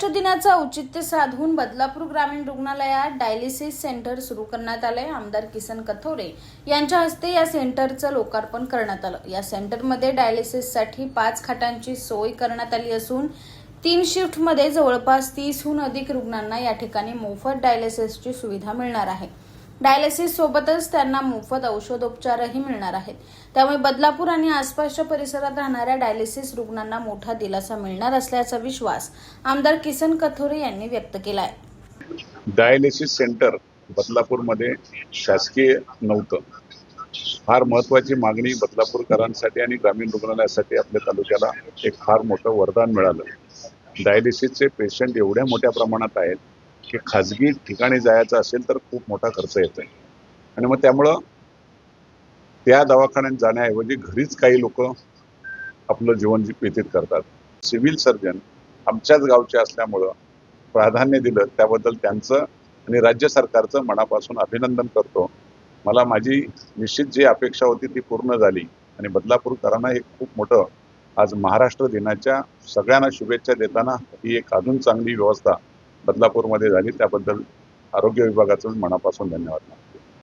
महाराष्ट्र दिनाचं औचित्य साधून बदलापूर ग्रामीण रुग्णालयात डायलिसिस सेंटर सुरू करण्यात आले। आमदार किसन कथोरे यांच्या हस्ते या सेंटरचं लोकार्पण करण्यात आलं। या सेंटरमध्ये डायलिसिससाठी 5 खाटांची सोय करण्यात आली असून 3 शिफ्टमध्ये जवळपास 30हून अधिक रुग्णांना या ठिकाणी मोफत डायलिसिसची सुविधा मिळणार आहे। डायलिसिस सोबतच त्यांना मोफत औषधोपचारही मिळणार आहेत। त्यामुळे बदलापूर आणि आसपासच्या परिसरात राहणाऱ्या डायलिसिस रुग्णांना मोठा दिलासा मिळणार असल्याचा विश्वास आमदार किसन कथोरे यांनी व्यक्त केला आहे। डायलिसिस सेंटर बदलापूरमध्ये शासकीय नव्हतं। फार महत्त्वाची मागणी बदलापूरकरांसाठी आणि ग्रामीण रुग्णालयासाठी आपल्या तालुक्याला एक फार मोठं वरदान मिळालं। डायलिसिसचे पेशंट एवढ्या मोठ्या प्रमाणात आहेत की खाजगी ठिकाणी जायचं असेल तर खूप मोठा खर्च येतोय आणि मग त्यामुळं त्या दवाखान्यात जाण्याऐवजी घरीच काही लोक आपलं जीवन व्यतीत करतात। सिव्हिल सर्जन आमच्याच गावचे असल्यामुळं प्राधान्य दिलं त्याबद्दल त्यांचं आणि राज्य सरकारचं मनापासून अभिनंदन करतो। मला माझी निश्चित जी अपेक्षा होती ती पूर्ण झाली आणि बदलापूरकरांना एक खूप मोठं आज महाराष्ट्र दिनाच्या सगळ्यांना शुभेच्छा देताना ही एक अजून चांगली व्यवस्था बदलापूरमध्ये झाली त्याबद्दल आरोग्य विभागाचं मनापासून धन्यवाद।